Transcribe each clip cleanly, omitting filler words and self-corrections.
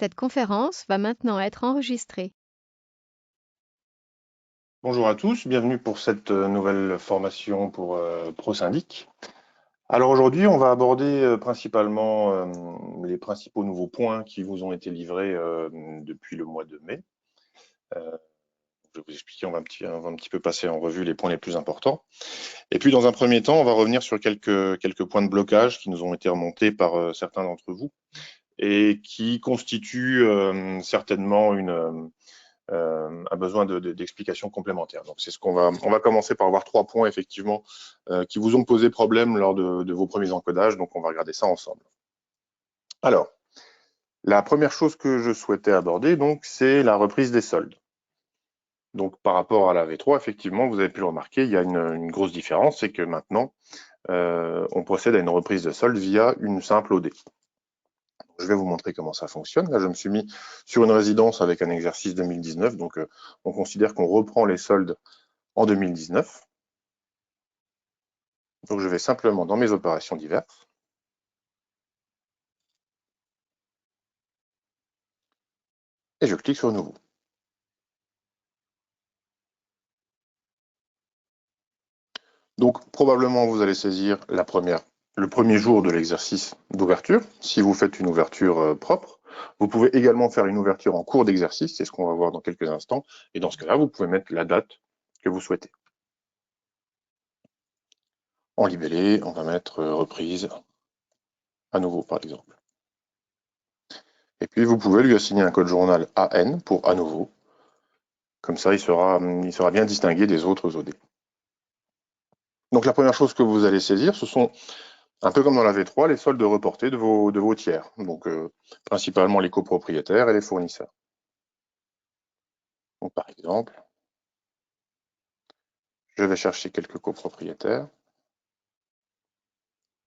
Cette conférence va maintenant être enregistrée. Bonjour à tous, bienvenue pour cette nouvelle formation pour ProSyndic. Alors aujourd'hui, on va aborder principalement les principaux nouveaux points qui vous ont été livrés depuis le mois de mai. Je vais vous expliquer, on va un petit peu passer en revue les points les plus importants. Et puis dans un premier temps, on va revenir sur quelques points de blocage qui nous ont été remontés par certains d'entre vous et qui constituent certainement un besoin d'explications complémentaires. Donc c'est ce on va commencer par avoir 3 points effectivement qui vous ont posé problème lors de vos premiers encodages. Donc on va regarder ça ensemble. Alors, la première chose que je souhaitais aborder, donc, c'est la reprise des soldes. Donc par rapport à la V3, effectivement, vous avez pu le remarquer, il y a une grosse différence, c'est que maintenant, on procède à une reprise de solde via une simple OD. Je vais vous montrer comment ça fonctionne. Là, je me suis mis sur une résidence avec un exercice 2019. Donc, on considère qu'on reprend les soldes en 2019. Donc, je vais simplement dans mes opérations diverses. Et je clique sur Nouveau. Donc, probablement, vous allez saisir le premier jour de l'exercice d'ouverture, si vous faites une ouverture propre. Vous pouvez également faire une ouverture en cours d'exercice, c'est ce qu'on va voir dans quelques instants. Et dans ce cas-là, vous pouvez mettre la date que vous souhaitez. En libellé, on va mettre reprise à nouveau, par exemple. Et puis, vous pouvez lui assigner un code journal AN pour à nouveau. Comme ça, il sera bien distingué des autres OD. Donc, la première chose que vous allez saisir, ce sont, un peu comme dans la V3, les soldes reportés de vos tiers. Donc, principalement les copropriétaires et les fournisseurs. Donc, par exemple, je vais chercher quelques copropriétaires.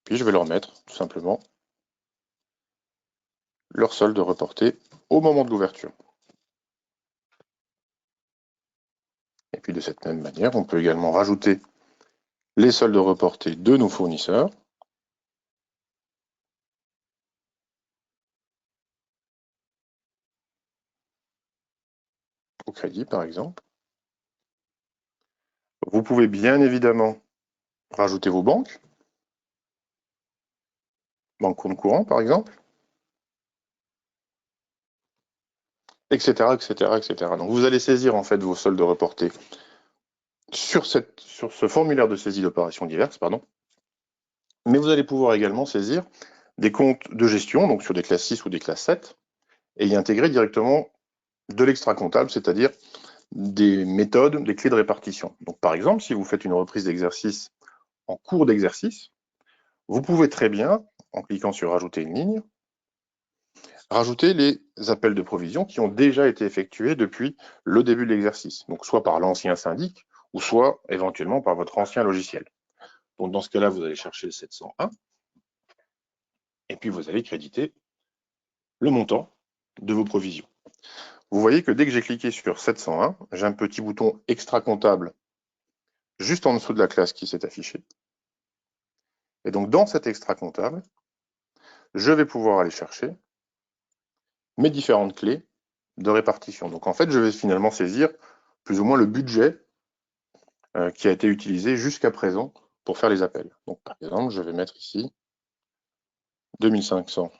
Puis, je vais leur mettre, tout simplement, leur solde reporté au moment de l'ouverture. Et puis, de cette même manière, on peut également rajouter les soldes reportés de nos fournisseurs. Au crédit, par exemple. Vous pouvez bien évidemment rajouter vos banques. Banque compte courant, par exemple. Etc., etc., etc. Donc, vous allez saisir, en fait, vos soldes reportés sur ce formulaire de saisie d'opérations diverses, pardon. Mais vous allez pouvoir également saisir des comptes de gestion, donc sur des classes 6 ou des classes 7, et y intégrer directement de l'extra-comptable, c'est-à-dire des méthodes, des clés de répartition. Donc, par exemple, si vous faites une reprise d'exercice en cours d'exercice, vous pouvez très bien, en cliquant sur Rajouter une ligne, rajouter les appels de provision qui ont déjà été effectués depuis le début de l'exercice, donc soit par l'ancien syndic, ou soit éventuellement par votre ancien logiciel. Donc dans ce cas-là, vous allez chercher le 701, et puis vous allez créditer le montant de vos provisions. Vous voyez que dès que j'ai cliqué sur 701, j'ai un petit bouton extra comptable juste en dessous de la classe qui s'est affichée. Et donc dans cet extra comptable, je vais pouvoir aller chercher mes différentes clés de répartition. Donc en fait, je vais finalement saisir plus ou moins le budget qui a été utilisé jusqu'à présent pour faire les appels. Donc par exemple, je vais mettre ici 2500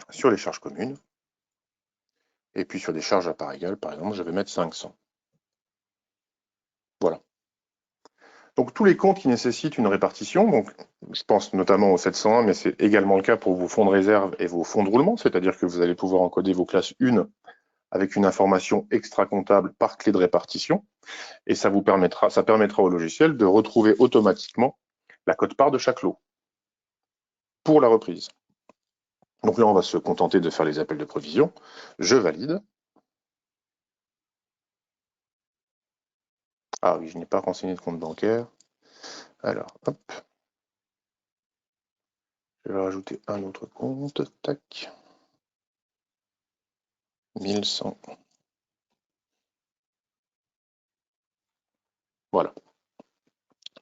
sur les charges communes. Et puis sur des charges à part égale, par exemple, je vais mettre 500. Voilà. Donc tous les comptes qui nécessitent une répartition, donc je pense notamment au 701, mais c'est également le cas pour vos fonds de réserve et vos fonds de roulement, c'est-à-dire que vous allez pouvoir encoder vos classes 1 avec une information extra-comptable par clé de répartition, et ça permettra au logiciel de retrouver automatiquement la quote-part de chaque lot pour la reprise. Donc là, on va se contenter de faire les appels de provision. Je valide. Ah oui, je n'ai pas renseigné de compte bancaire. Alors, hop. Je vais rajouter un autre compte. Tac. 1100. Voilà.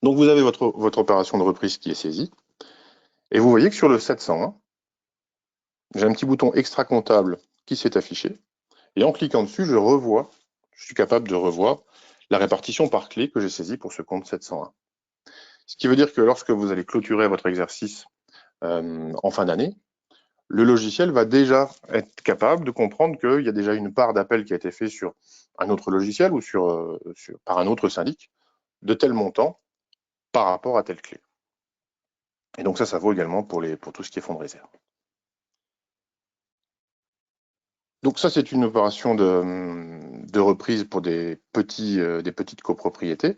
Donc vous avez votre opération de reprise qui est saisie. Et vous voyez que sur le 701, j'ai un petit bouton extra comptable qui s'est affiché. Et en cliquant dessus, je suis capable de revoir la répartition par clé que j'ai saisie pour ce compte 701. Ce qui veut dire que lorsque vous allez clôturer votre exercice en fin d'année, le logiciel va déjà être capable de comprendre qu'il y a déjà une part d'appel qui a été fait sur un autre logiciel ou par un autre syndic de tel montant par rapport à telle clé. Et donc ça vaut également pour tout ce qui est fonds de réserve. Donc ça, c'est une opération de reprise pour des petites copropriétés.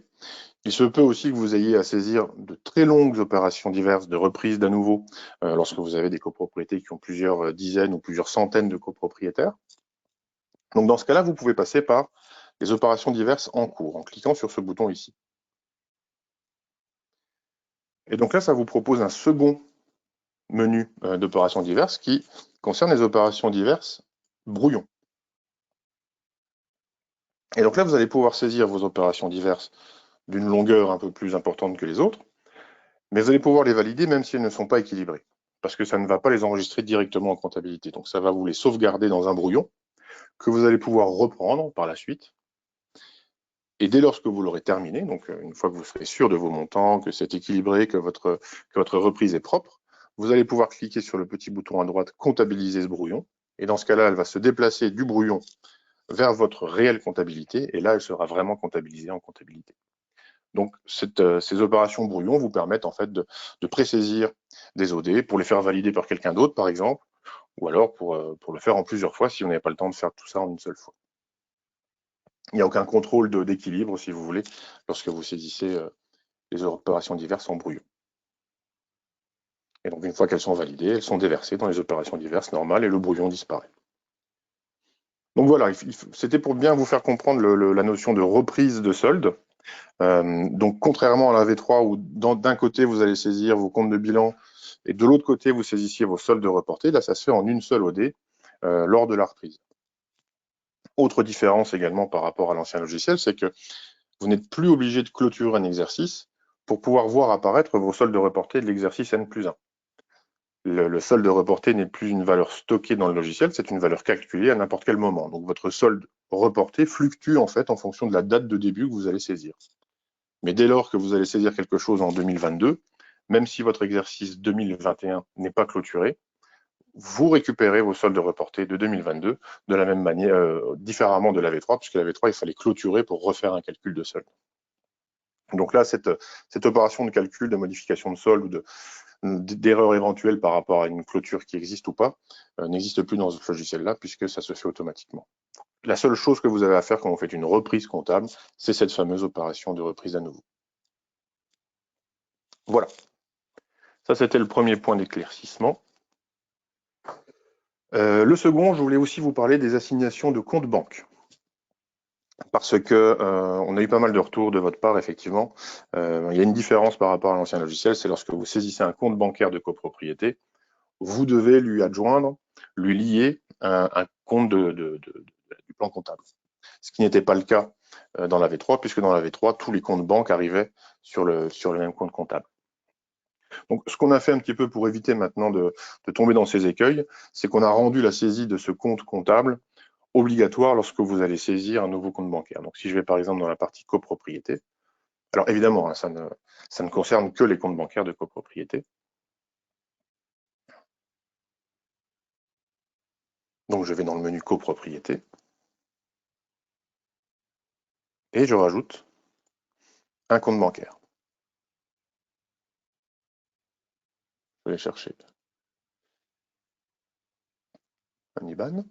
Il se peut aussi que vous ayez à saisir de très longues opérations diverses de reprise d'à nouveau lorsque vous avez des copropriétés qui ont plusieurs dizaines ou plusieurs centaines de copropriétaires. Donc dans ce cas-là, vous pouvez passer par les opérations diverses en cours en cliquant sur ce bouton ici. Et donc là, ça vous propose un second menu d'opérations diverses qui concerne les opérations diverses brouillon. Et donc là, vous allez pouvoir saisir vos opérations diverses d'une longueur un peu plus importante que les autres, mais vous allez pouvoir les valider même si elles ne sont pas équilibrées, parce que ça ne va pas les enregistrer directement en comptabilité. Donc ça va vous les sauvegarder dans un brouillon que vous allez pouvoir reprendre par la suite. Et dès lors que vous l'aurez terminé, donc une fois que vous serez sûr de vos montants, que c'est équilibré, que votre reprise est propre, vous allez pouvoir cliquer sur le petit bouton à droite « Comptabiliser ce brouillon ». Et dans ce cas-là, elle va se déplacer du brouillon vers votre réelle comptabilité. Et là, elle sera vraiment comptabilisée en comptabilité. Donc, ces opérations brouillon vous permettent en fait de pré-saisir des OD pour les faire valider par quelqu'un d'autre, par exemple, ou alors pour le faire en plusieurs fois si vous n'avez pas le temps de faire tout ça en une seule fois. Il n'y a aucun contrôle d'équilibre, si vous voulez, lorsque vous saisissez les opérations diverses en brouillon. Et donc, une fois qu'elles sont validées, elles sont déversées dans les opérations diverses normales et le brouillon disparaît. Donc voilà, c'était pour bien vous faire comprendre la notion de reprise de solde. Donc, contrairement à la V3 où d'un côté, vous allez saisir vos comptes de bilan et de l'autre côté, vous saisissiez vos soldes reportés, là, ça se fait en une seule OD lors de la reprise. Autre différence également par rapport à l'ancien logiciel, c'est que vous n'êtes plus obligé de clôturer un exercice pour pouvoir voir apparaître vos soldes reportés de l'exercice N+1. Le solde reporté n'est plus une valeur stockée dans le logiciel, c'est une valeur calculée à n'importe quel moment. Donc votre solde reporté fluctue en fait en fonction de la date de début que vous allez saisir. Mais dès lors que vous allez saisir quelque chose en 2022, même si votre exercice 2021 n'est pas clôturé, vous récupérez vos soldes reportés de 2022 de la même manière, différemment de la V3, puisque la V3, il fallait clôturer pour refaire un calcul de solde. Donc là, cette opération de calcul, de modification de solde ou d'erreur éventuelle par rapport à une clôture qui existe ou pas, n'existe plus dans ce logiciel-là, puisque ça se fait automatiquement. La seule chose que vous avez à faire quand vous faites une reprise comptable, c'est cette fameuse opération de reprise à nouveau. Voilà. Ça, c'était le premier point d'éclaircissement. Le second, je voulais aussi vous parler des assignations de comptes banque. Parce que on a eu pas mal de retours de votre part, effectivement. Il y a une différence par rapport à l'ancien logiciel, c'est lorsque vous saisissez un compte bancaire de copropriété, vous devez lui adjoindre, lui lier un compte du plan comptable. Ce qui n'était pas le cas dans la V3, puisque dans la V3, tous les comptes banques arrivaient sur le même compte comptable. Donc, ce qu'on a fait un petit peu pour éviter maintenant de tomber dans ces écueils, c'est qu'on a rendu la saisie de ce compte comptable obligatoire lorsque vous allez saisir un nouveau compte bancaire. Donc, si je vais par exemple dans la partie copropriété, alors évidemment, hein, ça ne concerne que les comptes bancaires de copropriété. Donc, je vais dans le menu copropriété et je rajoute un compte bancaire. Je vais aller chercher un IBAN.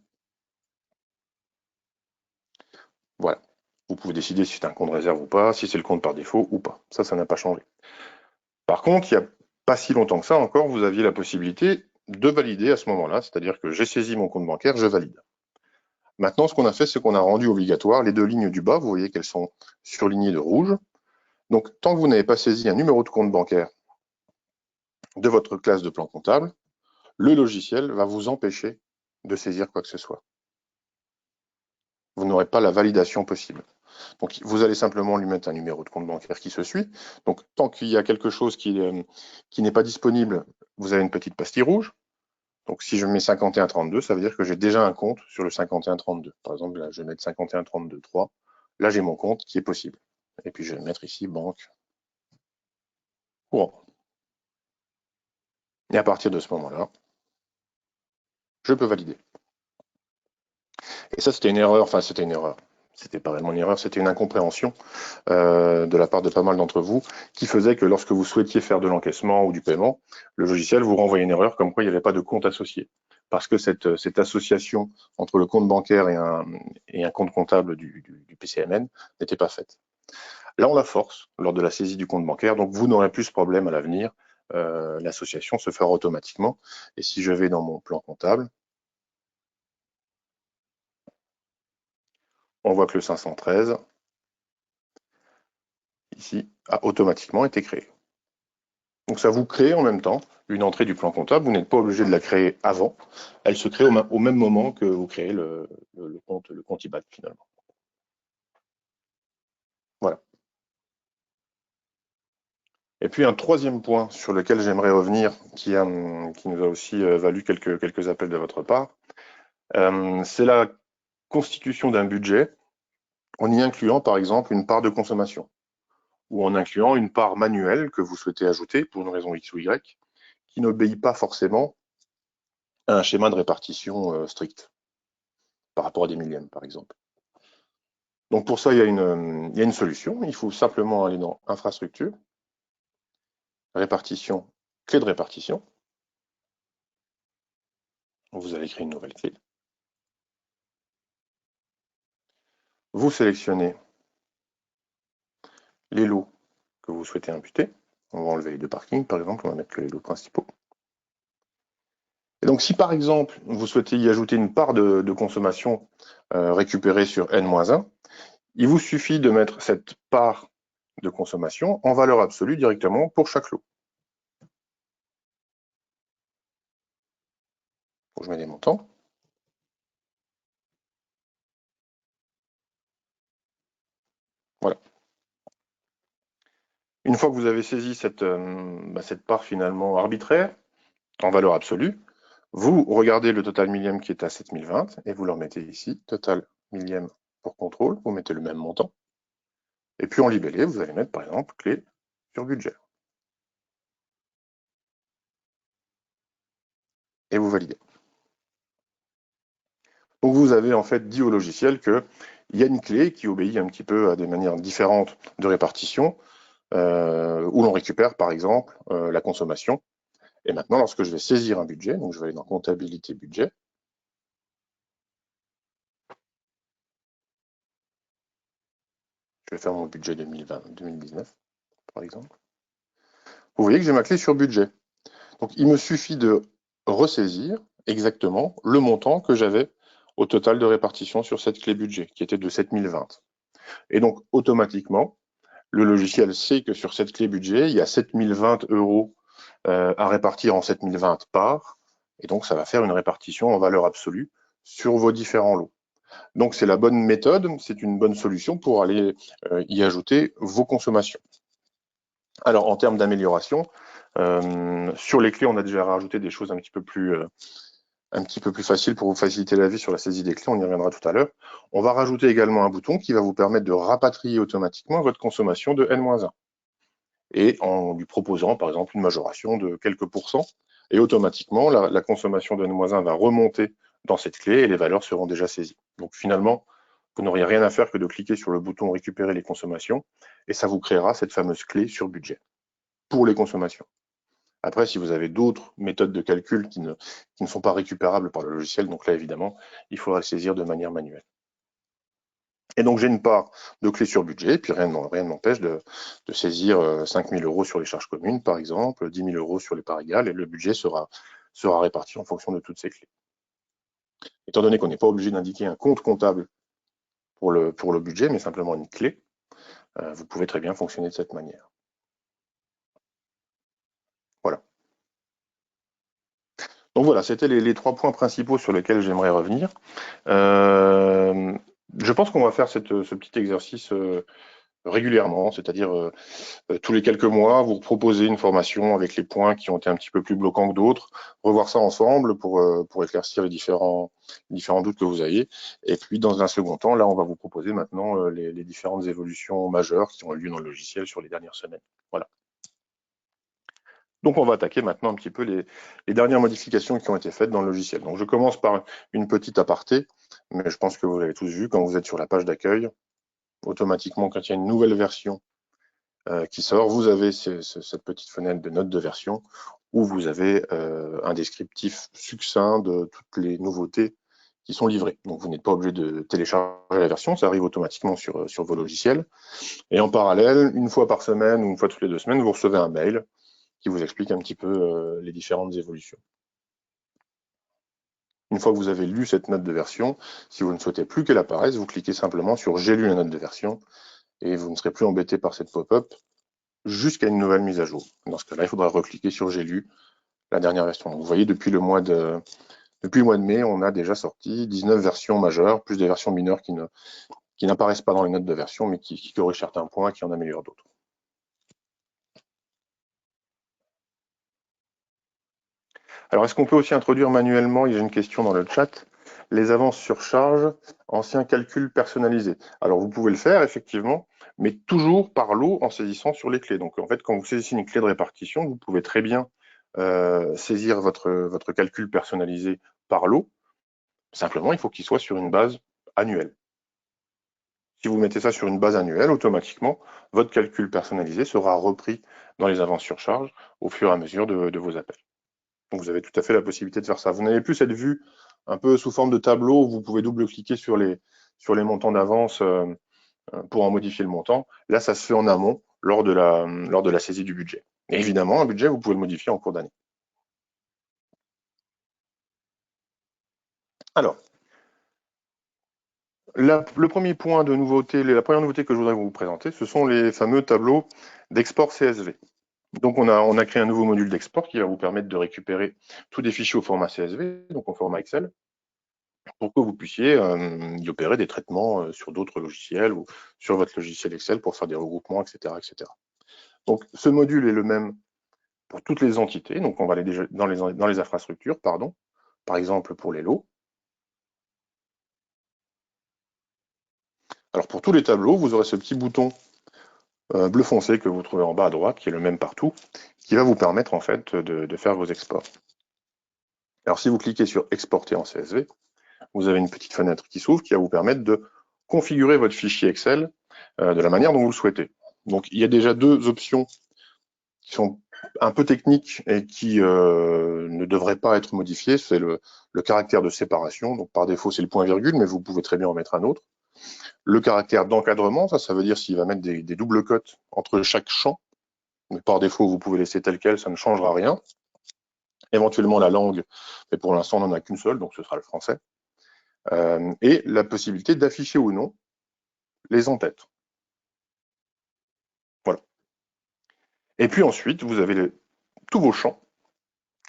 Voilà. Vous pouvez décider si c'est un compte réserve ou pas, si c'est le compte par défaut ou pas. Ça n'a pas changé. Par contre, il n'y a pas si longtemps que ça encore, vous aviez la possibilité de valider à ce moment-là, c'est-à-dire que j'ai saisi mon compte bancaire, je valide. Maintenant, ce qu'on a fait, c'est qu'on a rendu obligatoire les deux lignes du bas, vous voyez qu'elles sont surlignées de rouge. Donc, tant que vous n'avez pas saisi un numéro de compte bancaire de votre classe de plan comptable, le logiciel va vous empêcher de saisir quoi que ce soit. Vous n'aurez pas la validation possible. Donc, vous allez simplement lui mettre un numéro de compte bancaire qui se suit. Donc, tant qu'il y a quelque chose qui n'est pas disponible, vous avez une petite pastille rouge. Donc si je mets 51,32, ça veut dire que j'ai déjà un compte sur le 51,32. Par exemple, là, je vais mettre 51,32,3. Là, j'ai mon compte qui est possible. Et puis je vais mettre ici banque courant. Et à partir de ce moment-là, je peux valider. Et ça, c'était une erreur, enfin c'était une erreur. C'était pas vraiment une erreur, c'était une incompréhension de la part de pas mal d'entre vous qui faisait que lorsque vous souhaitiez faire de l'encaissement ou du paiement, le logiciel vous renvoyait une erreur comme quoi il n'y avait pas de compte associé. Parce que cette association entre le compte bancaire et un compte comptable du PCMN n'était pas faite. Là, on la force lors de la saisie du compte bancaire, donc vous n'aurez plus ce problème à l'avenir. L'association se fera automatiquement. Et si je vais dans mon plan comptable, on voit que le 513, ici, a automatiquement été créé. Donc ça vous crée en même temps une entrée du plan comptable. Vous n'êtes pas obligé de la créer avant. Elle se crée au même moment que vous créez le compte IBAN finalement. Voilà. Et puis un troisième point sur lequel j'aimerais revenir, qui nous a aussi valu quelques appels de votre part, c'est la constitution d'un budget en y incluant par exemple une part de consommation ou en incluant une part manuelle que vous souhaitez ajouter pour une raison X ou Y qui n'obéit pas forcément à un schéma de répartition strict par rapport à des millièmes par exemple. Donc pour ça, il y a une solution. Il faut simplement aller dans infrastructure, répartition, clé de répartition. Vous allez créer une nouvelle clé. Vous sélectionnez les lots que vous souhaitez imputer. On va enlever les deux parkings, par exemple, on va mettre que les lots principaux. Et donc si par exemple, vous souhaitez y ajouter une part de consommation récupérée sur N-1, il vous suffit de mettre cette part de consommation en valeur absolue directement pour chaque lot. Donc je mets des montants. Voilà. Une fois que vous avez saisi cette part finalement arbitraire, en valeur absolue, vous regardez le total millième qui est à 7020 et vous le remettez ici, total millième pour contrôle, vous mettez le même montant. Et puis en libellé, vous allez mettre par exemple clé sur budget. Et vous validez. Donc vous avez en fait dit au logiciel qu'il y a une clé qui obéit un petit peu à des manières différentes de répartition, où l'on récupère par exemple la consommation. Et maintenant, lorsque je vais saisir un budget, donc je vais aller dans comptabilité budget, je vais faire mon budget 2020-2019 par exemple. Vous voyez que j'ai ma clé sur budget. Donc il me suffit de ressaisir exactement le montant que j'avais au total de répartition sur cette clé budget, qui était de 7020. Et donc automatiquement, le logiciel sait que sur cette clé budget, il y a 7020 euros à répartir en 7020 parts, et donc ça va faire une répartition en valeur absolue sur vos différents lots. Donc c'est la bonne méthode, c'est une bonne solution pour aller y ajouter vos consommations. Alors en termes d'amélioration, sur les clés, on a déjà rajouté des choses un petit peu plus faciles pour vous faciliter la vie sur la saisie des clés, on y reviendra tout à l'heure. On va rajouter également un bouton qui va vous permettre de rapatrier automatiquement votre consommation de N-1 et en lui proposant par exemple une majoration de quelques pourcents. Et automatiquement, la consommation de N-1 va remonter dans cette clé et les valeurs seront déjà saisies. Donc finalement, vous n'auriez rien à faire que de cliquer sur le bouton récupérer les consommations et ça vous créera cette fameuse clé sur budget pour les consommations. Après, si vous avez d'autres méthodes de calcul qui ne sont pas récupérables par le logiciel, donc là évidemment, il faudra le saisir de manière manuelle. Et donc j'ai une part de clé sur budget, et puis rien ne m'empêche de saisir 5 000 euros sur les charges communes, par exemple, 10 000 euros sur les parts égales, et le budget sera réparti en fonction de toutes ces clés. Étant donné qu'on n'est pas obligé d'indiquer un compte comptable pour le budget, mais simplement une clé, vous pouvez très bien fonctionner de cette manière. Voilà. Donc voilà, c'était les 3 points principaux sur lesquels j'aimerais revenir. Je pense qu'on va faire ce petit exercice régulièrement, c'est-à-dire tous les quelques mois, vous proposez une formation avec les points qui ont été un petit peu plus bloquants que d'autres, revoir ça ensemble pour éclaircir les différents doutes que vous avez. Et puis, dans un second temps, là, on va vous proposer maintenant les différentes évolutions majeures qui ont eu lieu dans le logiciel sur les dernières semaines. Voilà. Donc, on va attaquer maintenant un petit peu les dernières modifications qui ont été faites dans le logiciel. Donc, je commence par une petite aparté, mais je pense que vous l'avez tous vu quand vous êtes sur la page d'accueil. Automatiquement, quand il y a une nouvelle version qui sort, vous avez cette petite fenêtre de notes de version où vous avez un descriptif succinct de toutes les nouveautés qui sont livrées. Donc, vous n'êtes pas obligé de télécharger la version, ça arrive automatiquement sur vos logiciels. Et en parallèle, une fois par semaine ou une fois toutes les 2 semaines, vous recevez un mail qui vous explique un petit peu les différentes évolutions. Une fois que vous avez lu cette note de version, si vous ne souhaitez plus qu'elle apparaisse, vous cliquez simplement sur « J'ai lu la note de version » et vous ne serez plus embêté par cette pop-up jusqu'à une nouvelle mise à jour. Dans ce cas-là, il faudra recliquer sur « J'ai lu la dernière version ». Donc, vous voyez, depuis le mois de mai, on a déjà sorti 19 versions majeures, plus des versions mineures qui n'apparaissent pas dans les notes de version, mais qui corrigent certains points, qui en améliorent d'autres. Alors, est-ce qu'on peut aussi introduire manuellement, il y a une question dans le chat, les avances sur charge, anciens calculs personnalisés? Alors, vous pouvez le faire, effectivement, mais toujours par lot en saisissant sur les clés. Donc, en fait, quand vous saisissez une clé de répartition, vous pouvez très bien saisir votre calcul personnalisé par lot. Simplement, il faut qu'il soit sur une base annuelle. Si vous mettez ça sur une base annuelle, automatiquement, votre calcul personnalisé sera repris dans les avances sur charge au fur et à mesure de vos appels. Donc, vous avez tout à fait la possibilité de faire ça. Vous n'avez plus cette vue un peu sous forme de tableau où vous pouvez double-cliquer sur les montants d'avance pour en modifier le montant. Là, ça se fait en amont lors de la saisie du budget. Et évidemment, un budget, vous pouvez le modifier en cours d'année. Alors, le premier point de nouveauté, la première nouveauté que je voudrais vous présenter, ce sont les fameux tableaux d'export CSV. Donc, on a créé un nouveau module d'export qui va vous permettre de récupérer tous des fichiers au format CSV, donc au format Excel, pour que vous puissiez y opérer des traitements sur d'autres logiciels ou sur votre logiciel Excel pour faire des regroupements, etc., etc. Donc, ce module est le même pour toutes les entités. Donc, on va aller déjà dans les infrastructures, pardon. Par exemple, pour les lots. Alors, pour tous les tableaux, vous aurez ce petit bouton bleu foncé que vous trouvez en bas à droite, qui est le même partout, qui va vous permettre en fait de faire vos exports. Alors, si vous cliquez sur exporter en CSV, vous avez une petite fenêtre qui s'ouvre qui va vous permettre de configurer votre fichier Excel de la manière dont vous le souhaitez. Donc, il y a déjà 2 options qui sont un peu techniques et qui ne devraient pas être modifiées. C'est le caractère de séparation. Donc, par défaut, c'est le point-virgule, mais vous pouvez très bien en mettre un autre. Le caractère d'encadrement, ça veut dire s'il va mettre des doubles cotes entre chaque champ. Mais par défaut, vous pouvez laisser tel quel, ça ne changera rien. Éventuellement la langue, mais pour l'instant, on n'en a qu'une seule, donc ce sera le français. Et la possibilité d'afficher ou non les en-têtes. Voilà. Et puis ensuite, vous avez tous vos champs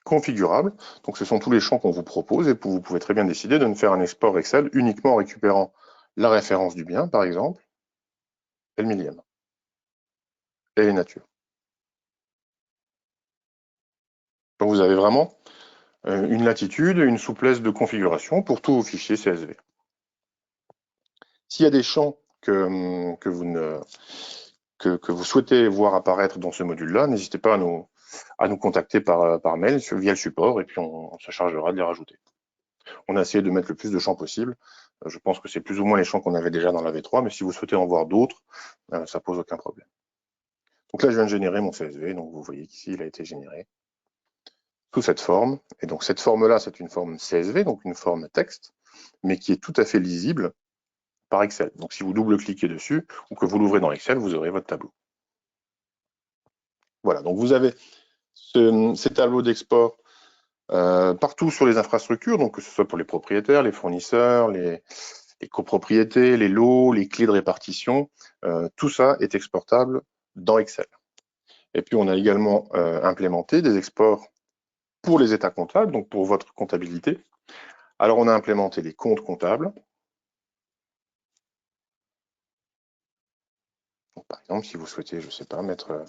configurables. Donc, ce sont tous les champs qu'on vous propose et vous pouvez très bien décider de ne faire un export Excel uniquement en récupérant la référence du bien, par exemple, et le millième, et les natures. Donc, vous avez vraiment une latitude, une souplesse de configuration pour tous vos fichiers CSV. S'il y a des champs que vous souhaitez voir apparaître dans ce module-là, n'hésitez pas à nous contacter par mail via le support et puis on se chargera de les rajouter. On a essayé de mettre le plus de champs possible. Je pense que c'est plus ou moins les champs qu'on avait déjà dans la V3, mais si vous souhaitez en voir d'autres, ça pose aucun problème. Donc là, je viens de générer mon CSV, donc vous voyez qu'ici, il a été généré sous cette forme. Et donc cette forme-là, c'est une forme CSV, donc une forme texte, mais qui est tout à fait lisible par Excel. Donc si vous double-cliquez dessus ou que vous l'ouvrez dans Excel, vous aurez votre tableau. Voilà, donc vous avez ces tableaux d'export partout sur les infrastructures, donc que ce soit pour les propriétaires, les fournisseurs, les copropriétés, les lots, les clés de répartition, tout ça est exportable dans Excel. Et puis on a également implémenté des exports pour les états comptables, donc pour votre comptabilité. Alors on a implémenté les comptes comptables. Donc, exemple, si vous souhaitez, je ne sais pas, mettre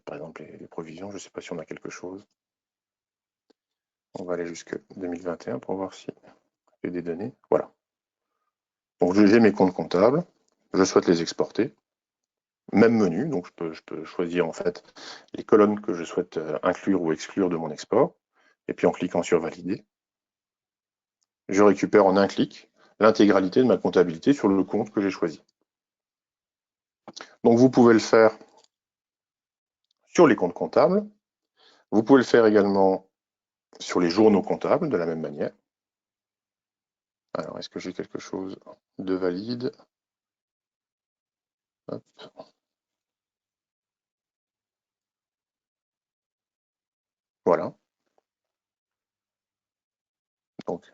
par exemple les provisions, je ne sais pas si on a quelque chose. On va aller jusque 2021 pour voir si j'ai des données. Voilà. Donc j'ai mes comptes comptables, je souhaite les exporter. Même menu, donc je peux choisir en fait les colonnes que je souhaite inclure ou exclure de mon export. Et puis en cliquant sur valider, je récupère en un clic l'intégralité de ma comptabilité sur le compte que j'ai choisi. Donc vous pouvez le faire sur les comptes comptables. Vous pouvez le faire également sur les journaux comptables de la même manière. Alors, est-ce que j'ai quelque chose de valide? Hop. Voilà. Donc,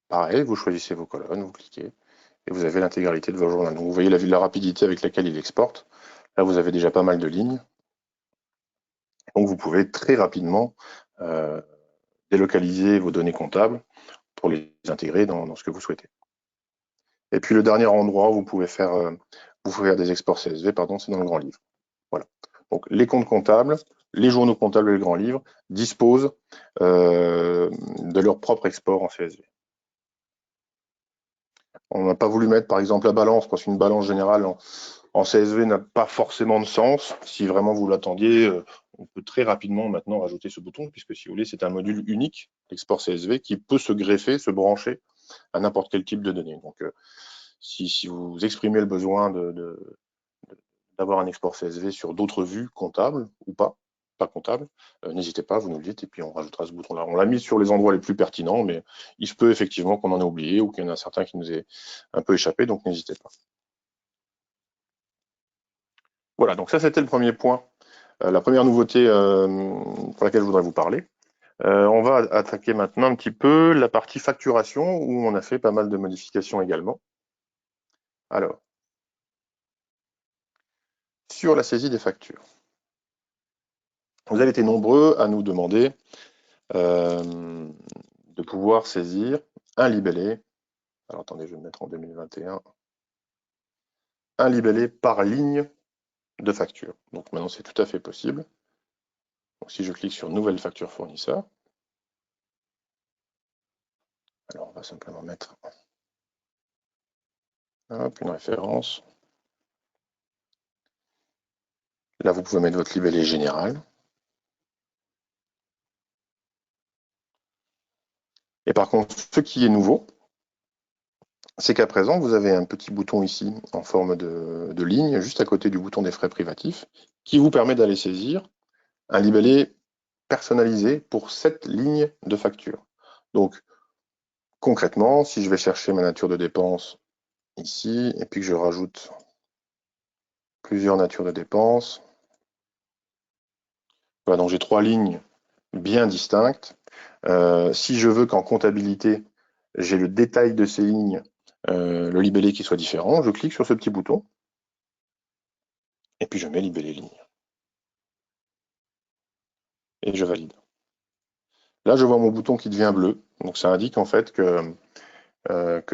pareil, vous choisissez vos colonnes, vous cliquez, et vous avez l'intégralité de vos journaux. Donc, vous voyez la rapidité avec laquelle il exporte. Là, vous avez déjà pas mal de lignes. Donc, vous pouvez très rapidement délocaliser vos données comptables pour les intégrer dans ce que vous souhaitez. Et puis, le dernier endroit où vous pouvez faire des exports CSV, c'est dans le grand livre. Voilà. Donc, les comptes comptables, les journaux comptables et le grand livre disposent de leur propre export en CSV. On n'a pas voulu mettre, par exemple, la balance, parce qu'une balance générale en CSV n'a pas forcément de sens. Si vraiment vous l'attendiez, on peut très rapidement maintenant rajouter ce bouton, puisque si vous voulez, c'est un module unique, l'export CSV, qui peut se greffer, se brancher à n'importe quel type de données. Donc, si vous exprimez le besoin d'avoir un export CSV sur d'autres vues comptables ou pas comptables, n'hésitez pas, vous nous le dites, et puis on rajoutera ce bouton-là. On l'a mis sur les endroits les plus pertinents, mais il se peut effectivement qu'on en ait oublié ou qu'il y en a certains qui nous aient un peu échappé, donc n'hésitez pas. Voilà, donc ça c'était le premier point, la première nouveauté pour laquelle je voudrais vous parler. On va attaquer maintenant un petit peu la partie facturation, où on a fait pas mal de modifications également. Alors, sur la saisie des factures. Vous avez été nombreux à nous demander de pouvoir saisir un libellé. Alors attendez, je vais me mettre en 2021. Un libellé par ligne de facture. Donc maintenant, c'est tout à fait possible. Donc, si je clique sur Nouvelle facture fournisseur, alors on va simplement mettre une référence. Là, vous pouvez mettre votre libellé général. Et par contre, ce qui est nouveau, c'est qu'à présent, vous avez un petit bouton ici en forme de ligne, juste à côté du bouton des frais privatifs, qui vous permet d'aller saisir un libellé personnalisé pour cette ligne de facture. Donc, concrètement, si je vais chercher ma nature de dépense ici, et puis que je rajoute plusieurs natures de dépenses, voilà, donc j'ai 3 lignes bien distinctes. Si je veux qu'en comptabilité, j'ai le détail de ces lignes, le libellé qui soit différent, je clique sur ce petit bouton, et puis je mets libellé ligne. Et je valide. Là, je vois mon bouton qui devient bleu, donc ça indique en fait que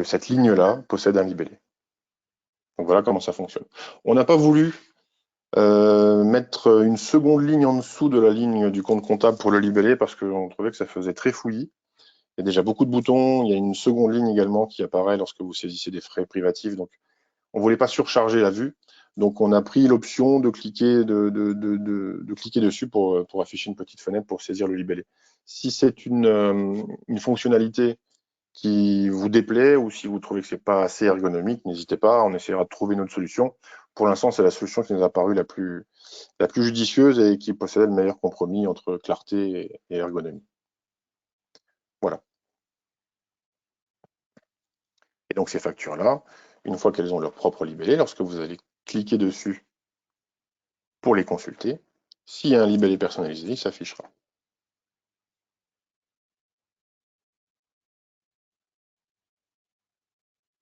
cette ligne-là possède un libellé. Donc voilà comment ça fonctionne. On n'a pas voulu mettre une seconde ligne en dessous de la ligne du compte comptable pour le libellé parce qu'on trouvait que ça faisait très fouillis. Il y a déjà beaucoup de boutons, il y a une seconde ligne également qui apparaît lorsque vous saisissez des frais privatifs, donc on ne voulait pas surcharger la vue, donc on a pris l'option de cliquer, de cliquer dessus pour afficher une petite fenêtre pour saisir le libellé. Si c'est une fonctionnalité qui vous déplaît ou si vous trouvez que ce n'est pas assez ergonomique, n'hésitez pas, on essaiera de trouver une autre solution. Pour l'instant, c'est la solution qui nous a paru la plus judicieuse et qui possédait le meilleur compromis entre clarté et ergonomie. Voilà. Et donc ces factures-là, une fois qu'elles ont leur propre libellé, lorsque vous allez cliquer dessus pour les consulter, s'il y a un libellé personnalisé, il s'affichera.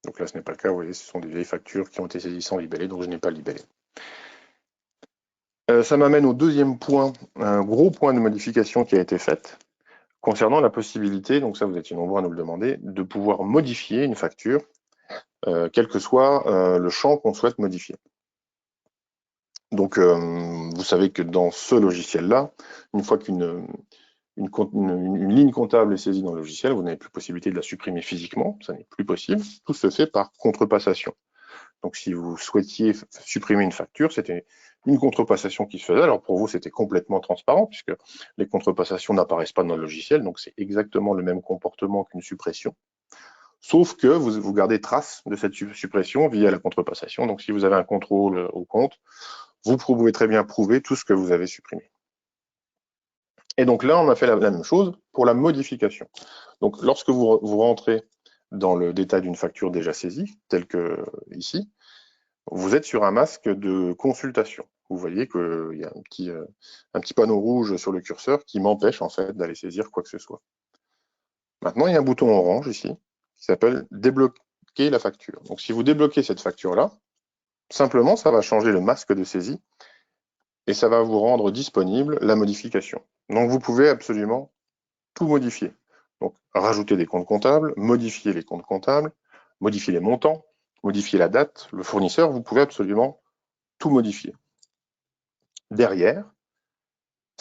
Donc là, ce n'est pas le cas, vous voyez, ce sont des vieilles factures qui ont été saisies sans libellé, donc je n'ai pas libellé. Ça m'amène au deuxième point, un gros point de modification qui a été fait, concernant la possibilité, donc ça vous étiez nombreux à nous le demander, de pouvoir modifier une facture quel que soit le champ qu'on souhaite modifier. Donc, vous savez que dans ce logiciel-là, une fois qu'une ligne comptable est saisie dans le logiciel, vous n'avez plus possibilité de la supprimer physiquement, ça n'est plus possible. Tout se fait par contrepassation. Donc, si vous souhaitiez supprimer une facture, c'était une contrepassation qui se faisait. Alors, pour vous, c'était complètement transparent, puisque les contrepassations n'apparaissent pas dans le logiciel, donc c'est exactement le même comportement qu'une suppression. Sauf que vous gardez trace de cette suppression via la contrepassation. Donc, si vous avez un contrôle au compte, vous pouvez très bien prouver tout ce que vous avez supprimé. Et donc là, on a fait la même chose pour la modification. Donc, lorsque vous rentrez dans le détail d'une facture déjà saisie, tel que ici, vous êtes sur un masque de consultation. Vous voyez qu'il y a un petit panneau rouge sur le curseur qui m'empêche en fait d'aller saisir quoi que ce soit. Maintenant, il y a un bouton orange ici qui s'appelle débloquer la facture. Donc, si vous débloquez cette facture-là, simplement, ça va changer le masque de saisie et ça va vous rendre disponible la modification. Donc, vous pouvez absolument tout modifier. Donc, rajouter des comptes comptables, modifier les comptes comptables, modifier les montants, modifier la date, le fournisseur, vous pouvez absolument tout modifier. Derrière,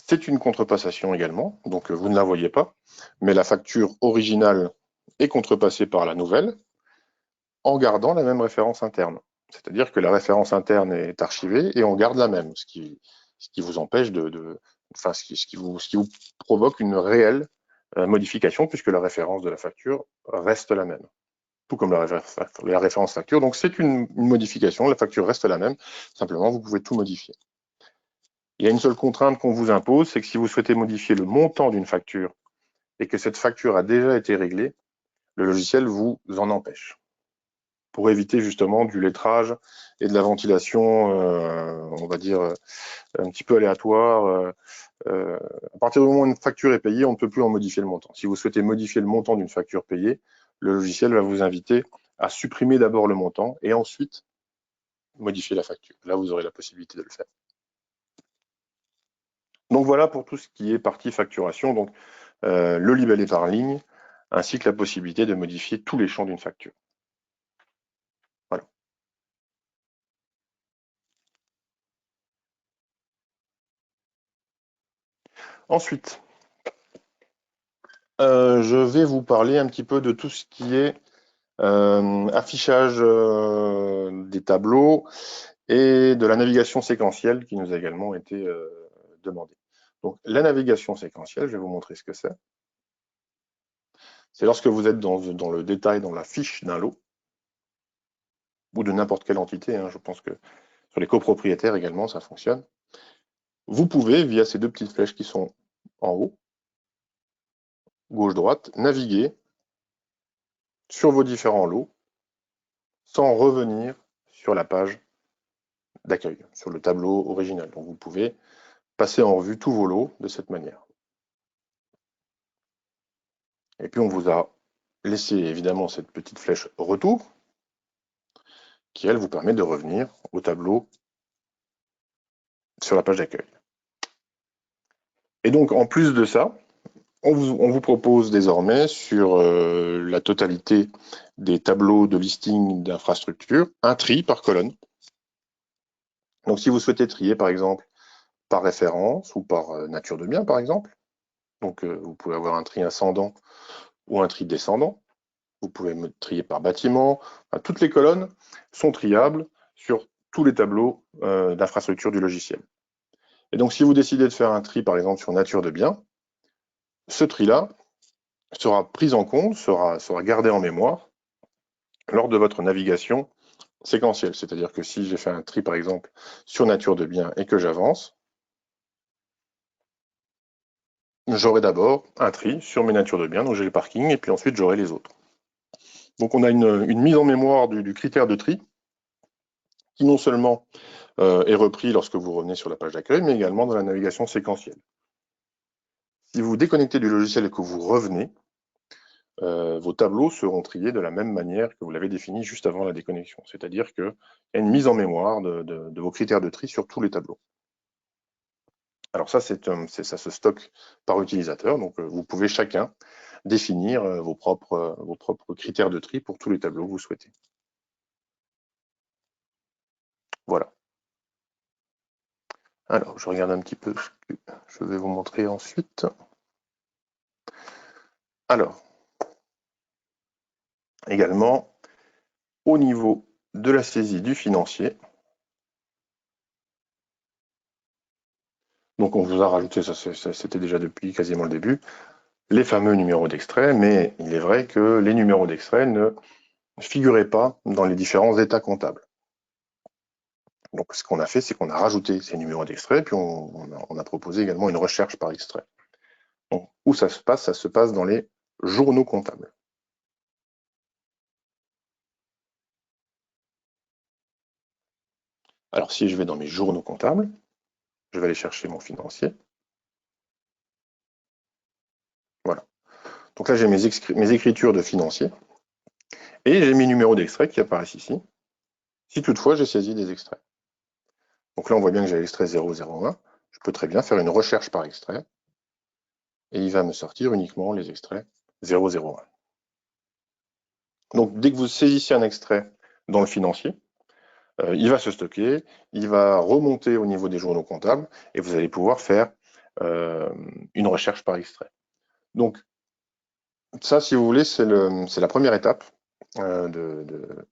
c'est une contrepassation également, donc vous ne la voyez pas, mais la facture originale est contrepassée par la nouvelle en gardant la même référence interne. C'est-à-dire que la référence interne est archivée et on garde la même, ce qui vous empêche enfin, ce qui vous provoque une réelle modification puisque la référence de la facture reste la même, tout comme la référence facture. Donc c'est une modification, la facture reste la même, simplement vous pouvez tout modifier. Il y a une seule contrainte qu'on vous impose, c'est que si vous souhaitez modifier le montant d'une facture et que cette facture a déjà été réglée, le logiciel vous en empêche. Pour éviter justement du lettrage et de la ventilation, on va dire, un petit peu aléatoire. À partir du moment où une facture est payée, on ne peut plus en modifier le montant. Si vous souhaitez modifier le montant d'une facture payée, le logiciel va vous inviter à supprimer d'abord le montant et ensuite modifier la facture. Là, vous aurez la possibilité de le faire. Donc voilà pour tout ce qui est partie facturation, donc le libellé par ligne, ainsi que la possibilité de modifier tous les champs d'une facture. Voilà. Ensuite, je vais vous parler un petit peu de tout ce qui est affichage des tableaux et de la navigation séquentielle qui nous a également été demandée. Donc la navigation séquentielle, je vais vous montrer ce que c'est. C'est lorsque vous êtes dans le détail, dans la fiche d'un lot, ou de n'importe quelle entité, hein, je pense que sur les copropriétaires également, ça fonctionne. Vous pouvez, via ces deux petites flèches qui sont en haut, gauche-droite, naviguer sur vos différents lots sans revenir sur la page d'accueil, sur le tableau original. Donc vous pouvez passer en revue tous vos lots de cette manière. Et puis on vous a laissé évidemment cette petite flèche retour qui, elle, vous permet de revenir au tableau sur la page d'accueil. Et donc en plus de ça, on vous propose désormais sur la totalité des tableaux de listing d'infrastructures un tri par colonne. Donc si vous souhaitez trier par exemple par référence ou par nature de bien par exemple, donc vous pouvez avoir un tri ascendant ou un tri descendant. Vous pouvez me trier par bâtiment. Enfin, toutes les colonnes sont triables sur tous les tableaux d'infrastructure du logiciel. Et donc si vous décidez de faire un tri par exemple sur nature de bien, ce tri-là sera pris en compte, sera gardé en mémoire lors de votre navigation séquentielle. C'est-à-dire que si j'ai fait un tri, par exemple, sur nature de bien et que j'avance, j'aurai d'abord un tri sur mes natures de bien, donc j'ai le parking, et puis ensuite j'aurai les autres. Donc on a une mise en mémoire du critère de tri, qui non seulement est repris lorsque vous revenez sur la page d'accueil, mais également dans la navigation séquentielle. Si vous vous déconnectez du logiciel et que vous revenez, vos tableaux seront triés de la même manière que vous l'avez défini juste avant la déconnexion. C'est-à-dire qu'il y a une mise en mémoire de vos critères de tri sur tous les tableaux. Alors ça, ça se stocke par utilisateur, donc vous pouvez chacun définir vos propres critères de tri pour tous les tableaux que vous souhaitez. Voilà. Alors, je regarde un petit peu ce que je vais vous montrer ensuite. Alors, également, au niveau de la saisie du financier, donc on vous a rajouté, ça c'était déjà depuis quasiment le début, les fameux numéros d'extrait, mais il est vrai que les numéros d'extrait ne figuraient pas dans les différents états comptables. Donc ce qu'on a fait, c'est qu'on a rajouté ces numéros d'extrait, puis on a proposé également une recherche par extrait. Donc, où ça se passe? Ça se passe dans les journaux comptables. Alors si je vais dans mes journaux comptables, je vais aller chercher mon financier. Voilà. Donc là, j'ai mes écritures de financier et j'ai mes numéros d'extrait qui apparaissent ici, si toutefois j'ai saisi des extraits. Donc là, on voit bien que j'ai l'extrait 001. Je peux très bien faire une recherche par extrait et il va me sortir uniquement les extraits 001. Donc dès que vous saisissez un extrait dans le financier, il va se stocker, il va remonter au niveau des journaux comptables et vous allez pouvoir faire une recherche par extrait. Donc ça, si vous voulez, c'est la première étape de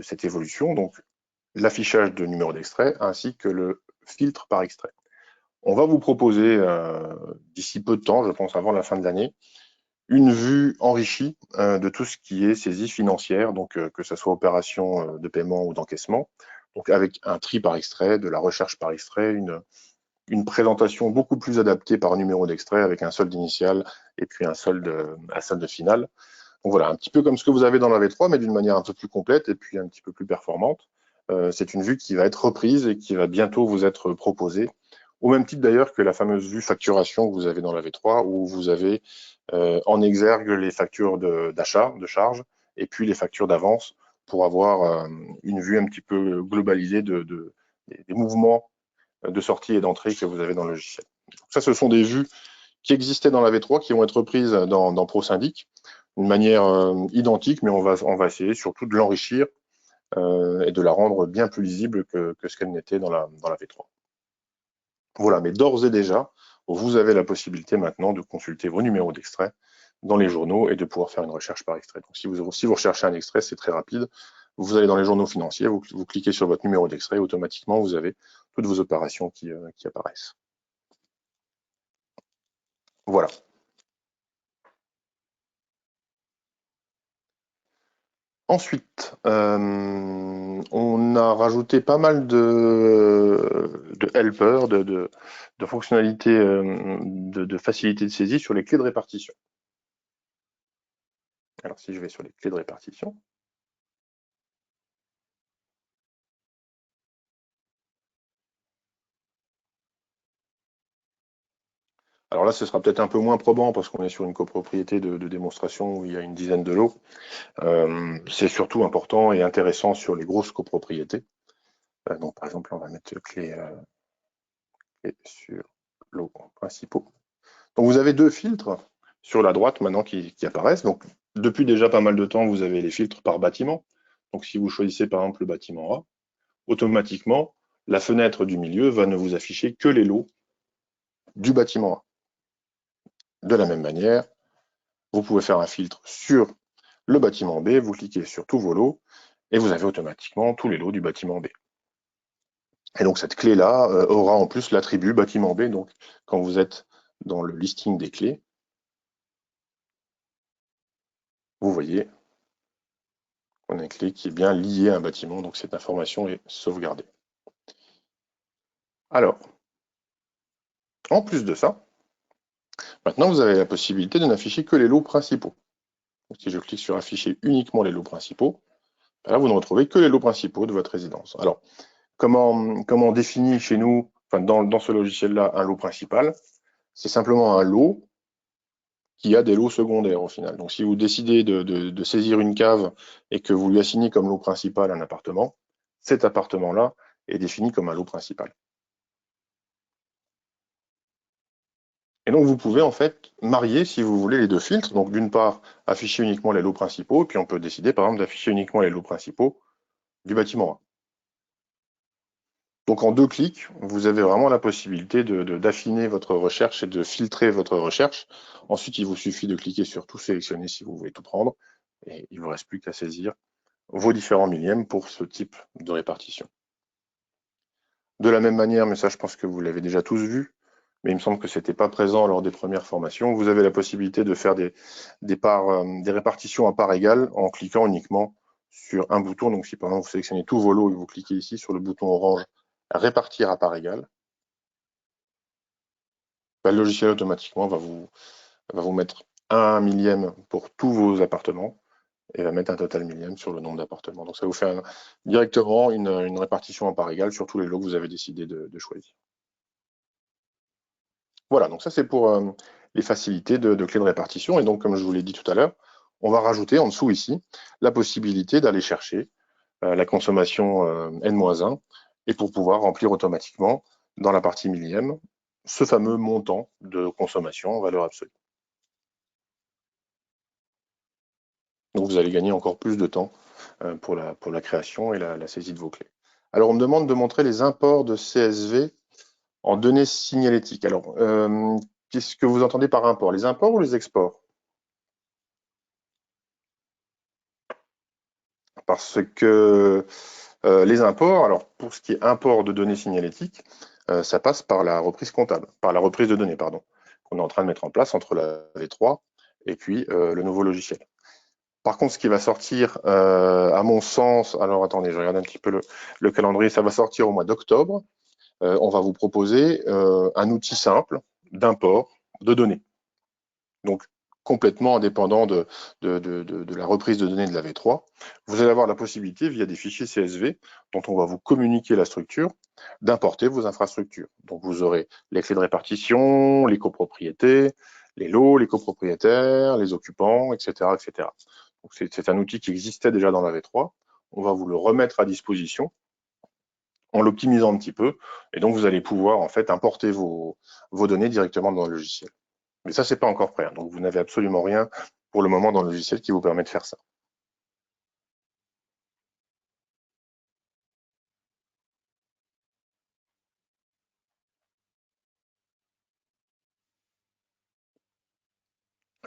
cette évolution. Donc l'affichage de numéros d'extrait ainsi que le filtre par extrait. On va vous proposer d'ici peu de temps, je pense avant la fin de l'année, une vue enrichie de tout ce qui est saisie financière, donc que ce soit opération de paiement ou d'encaissement, donc avec un tri par extrait, de la recherche par extrait, une présentation beaucoup plus adaptée par numéro d'extrait avec un solde initial et puis un solde final. Donc voilà, un petit peu comme ce que vous avez dans la V3, mais d'une manière un peu plus complète et puis un petit peu plus performante. C'est une vue qui va être reprise et qui va bientôt vous être proposée, au même titre d'ailleurs que la fameuse vue facturation que vous avez dans la V3, où vous avez en exergue les factures d'achat, de charge, et puis les factures d'avance, pour avoir une vue un petit peu globalisée des mouvements de sortie et d'entrée que vous avez dans le logiciel. Donc ça, ce sont des vues qui existaient dans la V3, qui vont être reprises dans ProSyndic, d'une manière identique, mais on va essayer surtout de l'enrichir et de la rendre bien plus lisible que ce qu'elle n'était dans la V3. Voilà, mais d'ores et déjà, vous avez la possibilité maintenant de consulter vos numéros d'extrait dans les journaux et de pouvoir faire une recherche par extrait. Donc si vous recherchez un extrait, c'est très rapide. Vous allez dans les journaux financiers, vous cliquez sur votre numéro d'extrait, automatiquement vous avez toutes vos opérations qui apparaissent. Voilà. Ensuite, on a rajouté pas mal de helpers, de fonctionnalités de facilité de saisie sur les clés de répartition. Alors si je vais sur les clés de répartition, alors là ce sera peut-être un peu moins probant parce qu'on est sur une copropriété de démonstration où il y a une dizaine de lots. C'est surtout important et intéressant sur les grosses copropriétés. Donc par exemple, on va mettre clé sur lots principaux. Donc vous avez deux filtres sur la droite maintenant qui apparaissent. Donc depuis déjà pas mal de temps, vous avez les filtres par bâtiment. Donc si vous choisissez par exemple le bâtiment A, automatiquement, la fenêtre du milieu va ne vous afficher que les lots du bâtiment A. De la même manière, vous pouvez faire un filtre sur le bâtiment B, vous cliquez sur tous vos lots et vous avez automatiquement tous les lots du bâtiment B. Et donc cette clé-là aura en plus l'attribut bâtiment B. Donc quand vous êtes dans le listing des clés, vous voyez qu'on a une clé qui est bien liée à un bâtiment, donc cette information est sauvegardée. Alors, en plus de ça, maintenant vous avez la possibilité de n'afficher que les lots principaux. Donc, si je clique sur afficher uniquement les lots principaux, là vous ne retrouvez que les lots principaux de votre résidence. Alors, comment on définit chez nous, enfin dans ce logiciel-là, un lot principal? C'est simplement un lot qui a des lots secondaires au final. Donc si vous décidez de saisir une cave et que vous lui assignez comme lot principal un appartement, cet appartement-là est défini comme un lot principal. Et donc vous pouvez en fait marier, si vous voulez, les deux filtres. Donc d'une part, afficher uniquement les lots principaux, puis on peut décider par exemple d'afficher uniquement les lots principaux du bâtiment A. Donc en 2 clics, vous avez vraiment la possibilité d'affiner votre recherche et de filtrer votre recherche. Ensuite, il vous suffit de cliquer sur tout sélectionner si vous voulez tout prendre. Et il ne vous reste plus qu'à saisir vos différents millièmes pour ce type de répartition. De la même manière, mais ça je pense que vous l'avez déjà tous vu, mais il me semble que ce n'était pas présent lors des premières formations, vous avez la possibilité de faire des répartitions à parts égales en cliquant uniquement sur un bouton. Donc si par exemple vous sélectionnez tous vos lots et vous cliquez ici sur le bouton orange répartir à parts égales, le logiciel automatiquement va vous mettre un millième pour tous vos appartements et va mettre un total millième sur le nombre d'appartements. Donc ça vous fait directement une répartition à parts égales sur tous les lots que vous avez décidé de choisir. Voilà, donc ça c'est pour les facilités de clés de répartition. Et donc, comme je vous l'ai dit tout à l'heure, on va rajouter en dessous ici la possibilité d'aller chercher la consommation N-1 et pour pouvoir remplir automatiquement dans la partie millième ce fameux montant de consommation en valeur absolue. Donc vous allez gagner encore plus de temps pour la création et la saisie de vos clés. Alors on me demande de montrer les imports de CSV en données signalétiques. Alors, qu'est-ce que vous entendez par import? Les imports ou les exports? Parce que les imports, alors pour ce qui est import de données signalétiques, ça passe par la reprise comptable, par la reprise de données, pardon, qu'on est en train de mettre en place entre la V3 et puis le nouveau logiciel. Par contre, ce qui va sortir, à mon sens, alors attendez, je regarde un petit peu le calendrier, ça va sortir au mois d'octobre. On va vous proposer un outil simple d'import de données. Donc, complètement indépendant de la reprise de données de la V3. Vous allez avoir la possibilité, via des fichiers CSV, dont on va vous communiquer la structure, d'importer vos infrastructures. Donc, vous aurez les clés de répartition, les copropriétés, les lots, les copropriétaires, les occupants, etc. etc. Donc, c'est un outil qui existait déjà dans la V3. On va vous le remettre à disposition en l'optimisant un petit peu. Et donc, vous allez pouvoir en fait importer vos données directement dans le logiciel. Mais ça, c'est pas encore prêt. Donc, vous n'avez absolument rien pour le moment dans le logiciel qui vous permet de faire ça.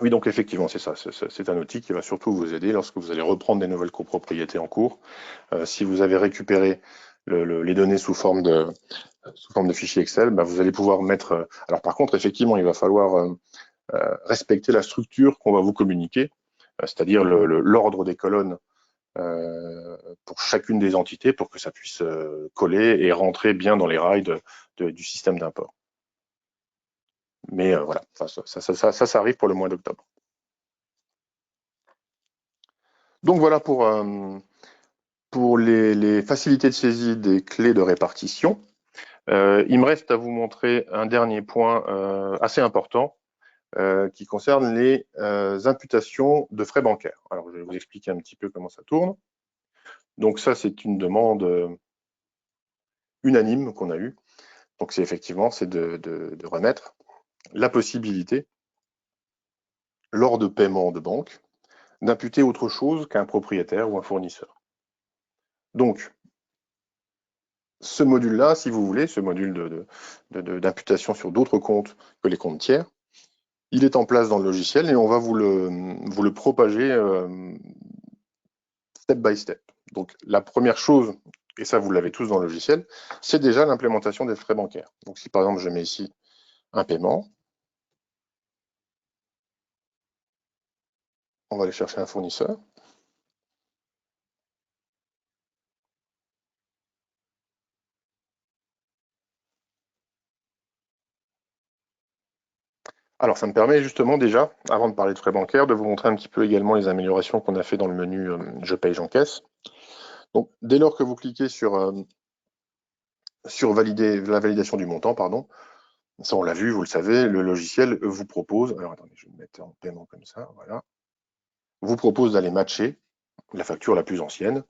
Oui, donc effectivement, c'est ça. C'est un outil qui va surtout vous aider lorsque vous allez reprendre des nouvelles copropriétés en cours. Si vous avez récupéré les données sous forme de fichier Excel, bah, vous allez pouvoir mettre. Alors par contre, effectivement, il va falloir respecter la structure qu'on va vous communiquer, c'est-à-dire l'ordre des colonnes pour chacune des entités pour que ça puisse coller et rentrer bien dans les rails du système d'import. Mais voilà, ça arrive pour le mois d'octobre. Donc voilà pour les facilités de saisie des clés de répartition. Il me reste à vous montrer un dernier point assez important qui concerne les imputations de frais bancaires. Alors je vais vous expliquer un petit peu comment ça tourne. Donc ça, c'est une demande unanime qu'on a eue. Donc c'est effectivement de remettre la possibilité, lors de paiement de banque, d'imputer autre chose qu'un propriétaire ou un fournisseur. Donc, ce module-là, si vous voulez, ce module d'imputation sur d'autres comptes que les comptes tiers, il est en place dans le logiciel et on va vous le propager step by step. Donc, la première chose, et ça vous l'avez tous dans le logiciel, c'est déjà l'implémentation des frais bancaires. Donc, si par exemple je mets ici un paiement, on va aller chercher un fournisseur. Alors, ça me permet justement déjà, avant de parler de frais bancaires, de vous montrer un petit peu également les améliorations qu'on a fait dans le menu Je paye, j'encaisse. Donc, dès lors que vous cliquez sur la validation du montant, pardon, ça on l'a vu, vous le savez, le logiciel vous propose, alors attendez, je vais me mettre en paiement comme ça, voilà, vous propose d'aller matcher la facture la plus ancienne.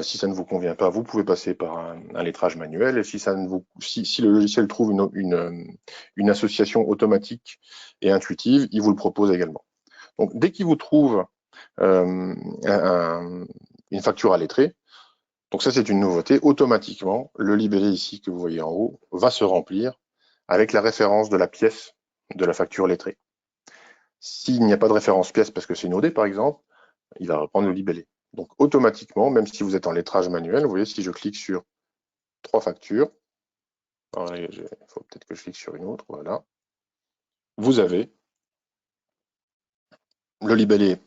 Si ça ne vous convient pas, vous pouvez passer par un lettrage manuel. Et si le logiciel trouve une association automatique et intuitive, il vous le propose également. Donc, dès qu'il vous trouve une facture à lettrer, Donc ça, c'est une nouveauté. Automatiquement, le libellé ici que vous voyez en haut va se remplir avec la référence de la pièce de la facture lettrée. S'il n'y a pas de référence pièce parce que c'est une OD par exemple, il va reprendre le libellé. Donc automatiquement, même si vous êtes en lettrage manuel, vous voyez, si je clique sur 3 factures, il faut peut-être que je clique sur une autre, voilà, vous avez le libellé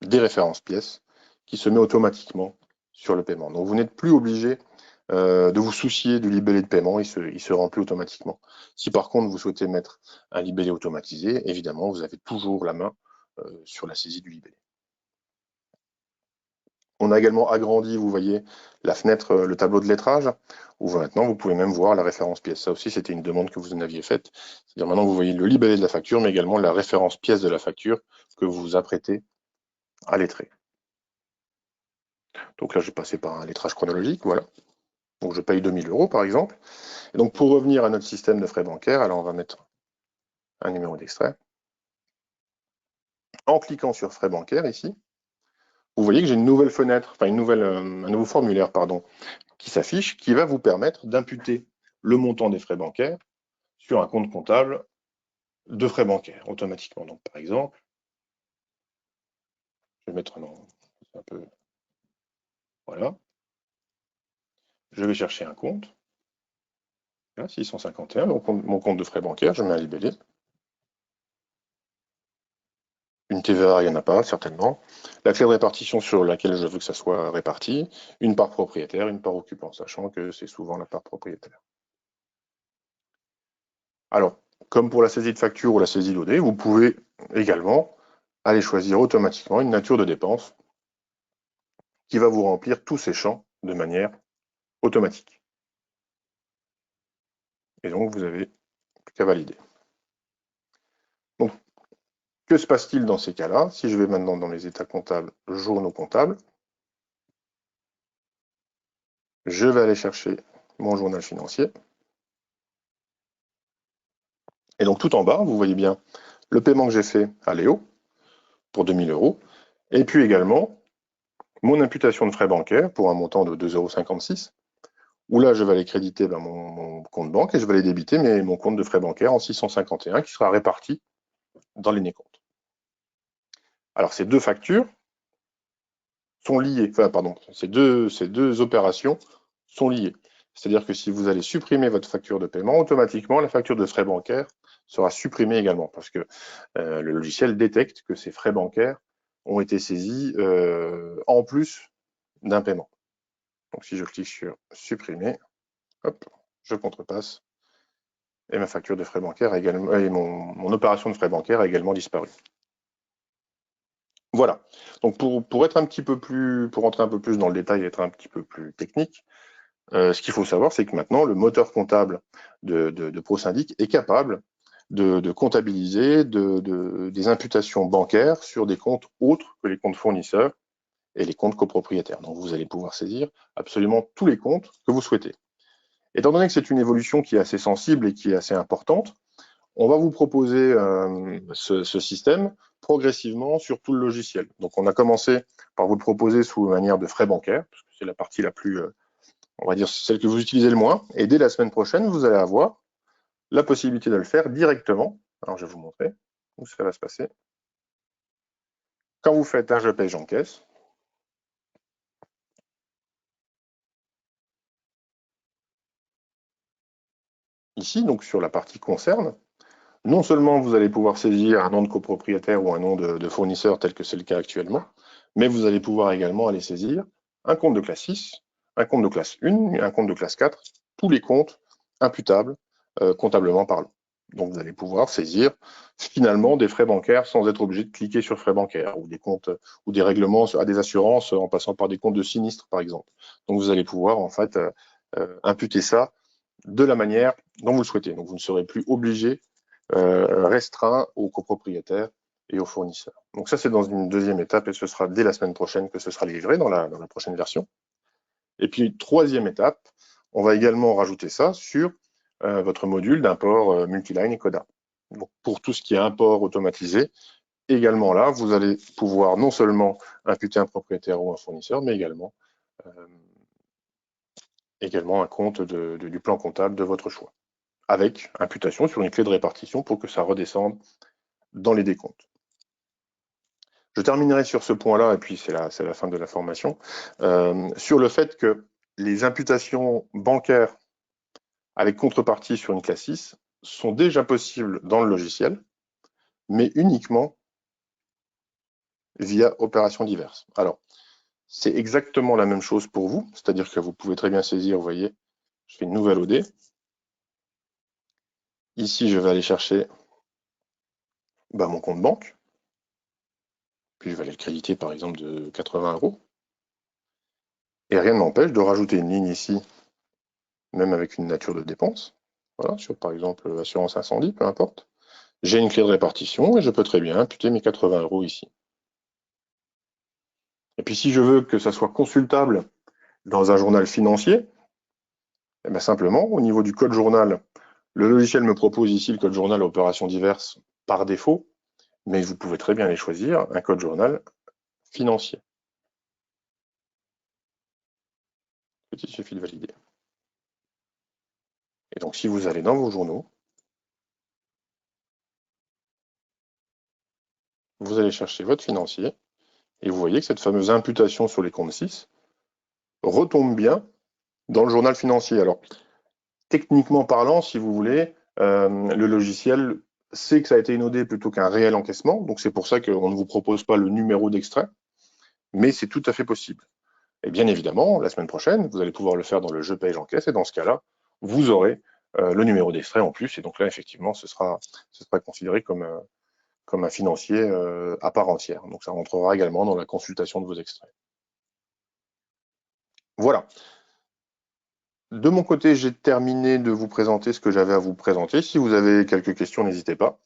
des références pièces qui se met automatiquement sur le paiement. Donc vous n'êtes plus obligé de vous soucier du libellé de paiement, il se remplit automatiquement. Si par contre vous souhaitez mettre un libellé automatisé, évidemment vous avez toujours la main sur la saisie du libellé. On a également agrandi, vous voyez, la fenêtre, le tableau de lettrage, où maintenant vous pouvez même voir la référence pièce. Ça aussi, c'était une demande que vous en aviez faite. C'est-à-dire maintenant vous voyez le libellé de la facture, mais également la référence pièce de la facture que vous vous apprêtez à lettrer. Donc là, je vais passer par un lettrage chronologique, voilà. Donc je paye 2000 € par exemple. Et donc pour revenir à notre système de frais bancaires, alors on va mettre un numéro d'extrait. En cliquant sur frais bancaires ici, vous voyez que j'ai une nouvelle fenêtre, enfin un nouveau formulaire, pardon, qui s'affiche, qui va vous permettre d'imputer le montant des frais bancaires sur un compte comptable de frais bancaires automatiquement. Donc par exemple, je vais mettre un peu, voilà, je vais chercher un compte, là, 651, mon compte de frais bancaires, je mets un libellé. Une TVA, il n'y en a pas, certainement. La clé de répartition sur laquelle je veux que ça soit réparti, une part propriétaire, une part occupant, sachant que c'est souvent la part propriétaire. Alors, comme pour la saisie de facture ou la saisie d'OD, vous pouvez également aller choisir automatiquement une nature de dépense qui va vous remplir tous ces champs de manière automatique. Et donc, vous avez plus qu'à valider. Donc, que se passe-t-il dans ces cas-là? Si je vais maintenant dans les états comptables, journaux comptables, je vais aller chercher mon journal financier. Et donc, tout en bas, vous voyez bien le paiement que j'ai fait à Léo pour 2000 €, et puis également mon imputation de frais bancaires pour un montant de 2,56 €, où là, je vais aller créditer mon compte banque et je vais aller débiter mon compte de frais bancaires en 651 qui sera réparti dans les comptes. Alors, ces deux factures sont liées, enfin, pardon, ces deux opérations sont liées. C'est-à-dire que si vous allez supprimer votre facture de paiement, automatiquement, la facture de frais bancaires sera supprimée également, parce que le logiciel détecte que ces frais bancaires ont été saisis en plus d'un paiement. Donc si je clique sur supprimer, hop, je contrepasse et ma facture de frais bancaires également, et mon opération de frais bancaires a également disparu. Voilà. Donc pour être un petit peu plus, pour rentrer un peu plus dans le détail et être un petit peu plus technique, ce qu'il faut savoir, c'est que maintenant le moteur comptable de ProSyndic est capable de comptabiliser des imputations bancaires sur des comptes autres que les comptes fournisseurs et les comptes copropriétaires. Donc vous allez pouvoir saisir absolument tous les comptes que vous souhaitez. Étant donné que c'est une évolution qui est assez sensible et qui est assez importante, on va vous proposer ce système progressivement sur tout le logiciel. Donc on a commencé par vous le proposer sous manière de frais bancaires, parce que c'est la partie la plus, on va dire, celle que vous utilisez le moins. Et dès la semaine prochaine, vous allez avoir la possibilité de le faire directement. Alors je vais vous montrer où ça va se passer. Quand vous faites un je paye, j'encaisse, ici, donc sur la partie concerne, non seulement vous allez pouvoir saisir un nom de copropriétaire ou un nom de fournisseur tel que c'est le cas actuellement, mais vous allez pouvoir également aller saisir un compte de classe 6, un compte de classe 1, un compte de classe 4, tous les comptes imputables comptablement parlant. Donc vous allez pouvoir saisir finalement des frais bancaires sans être obligé de cliquer sur frais bancaires ou des comptes ou des règlements à des assurances en passant par des comptes de sinistre par exemple. Donc vous allez pouvoir en fait imputer ça de la manière dont vous le souhaitez. Donc vous ne serez plus obligé, restreint aux copropriétaires et aux fournisseurs. Donc ça c'est dans une deuxième étape et ce sera dès la semaine prochaine que ce sera livré dans la prochaine version. Et puis troisième étape, on va également rajouter ça sur votre module d'import multiline et Coda. Donc pour tout ce qui est import automatisé, également là, vous allez pouvoir non seulement imputer un propriétaire ou un fournisseur, mais également également un compte du plan comptable de votre choix, avec imputation sur une clé de répartition pour que ça redescende dans les décomptes. Je terminerai sur ce point-là, et puis c'est la fin de la formation, sur le fait que les imputations bancaires avec contrepartie sur une classe 6 sont déjà possibles dans le logiciel, mais uniquement via opérations diverses. Alors, c'est exactement la même chose pour vous, c'est-à-dire que vous pouvez très bien saisir, vous voyez, je fais une nouvelle OD. Ici, je vais aller chercher mon compte banque, puis je vais aller le créditer par exemple de 80 €. Et rien ne m'empêche de rajouter une ligne ici, même avec une nature de dépense. Voilà, sur par exemple assurance incendie, peu importe. J'ai une clé de répartition et je peux très bien imputer mes 80 € ici. Et puis si je veux que ça soit consultable dans un journal financier, eh bien simplement, au niveau du code journal, le logiciel me propose ici le code journal opérations diverses par défaut, mais vous pouvez très bien les choisir, un code journal financier. Il suffit de valider. Et donc si vous allez dans vos journaux, vous allez chercher votre financier, et vous voyez que cette fameuse imputation sur les comptes 6 retombe bien dans le journal financier. Alors, techniquement parlant, si vous voulez, le logiciel sait que ça a été une OD plutôt qu'un réel encaissement, donc c'est pour ça qu'on ne vous propose pas le numéro d'extrait, mais c'est tout à fait possible. Et bien évidemment, la semaine prochaine, vous allez pouvoir le faire dans le Je paye, j'encaisse, et dans ce cas-là, vous aurez le numéro d'extrait en plus, et donc là, effectivement, ce sera considéré comme un financier à part entière. Donc ça rentrera également dans la consultation de vos extraits. Voilà. De mon côté, j'ai terminé de vous présenter ce que j'avais à vous présenter. Si vous avez quelques questions, n'hésitez pas.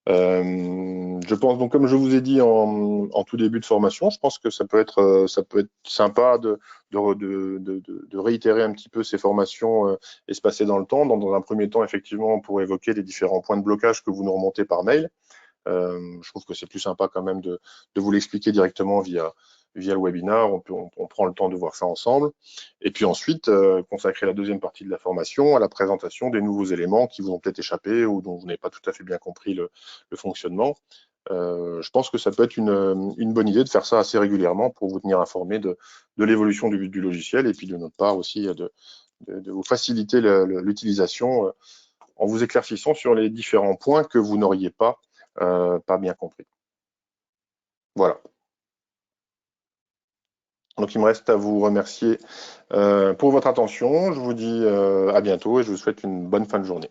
Je pense donc, comme je vous ai dit en tout début de formation, je pense que ça peut être sympa de réitérer un petit peu ces formations espacées dans le temps. Dans un premier temps, effectivement, pour évoquer les différents points de blocage que vous nous remontez par mail. Je trouve que c'est plus sympa quand même de vous l'expliquer directement via le webinar. On prend le temps de voir ça ensemble. Et puis ensuite, consacrer la deuxième partie de la formation à la présentation des nouveaux éléments qui vous ont peut-être échappé ou dont vous n'avez pas tout à fait bien compris le fonctionnement. Je pense que ça peut être une bonne idée de faire ça assez régulièrement pour vous tenir informé de l'évolution du logiciel et puis de notre part aussi de vous faciliter l'utilisation en vous éclaircissant sur les différents points que vous n'auriez pas bien compris. Voilà. Donc il me reste à vous remercier pour votre attention. Je vous dis à bientôt et je vous souhaite une bonne fin de journée.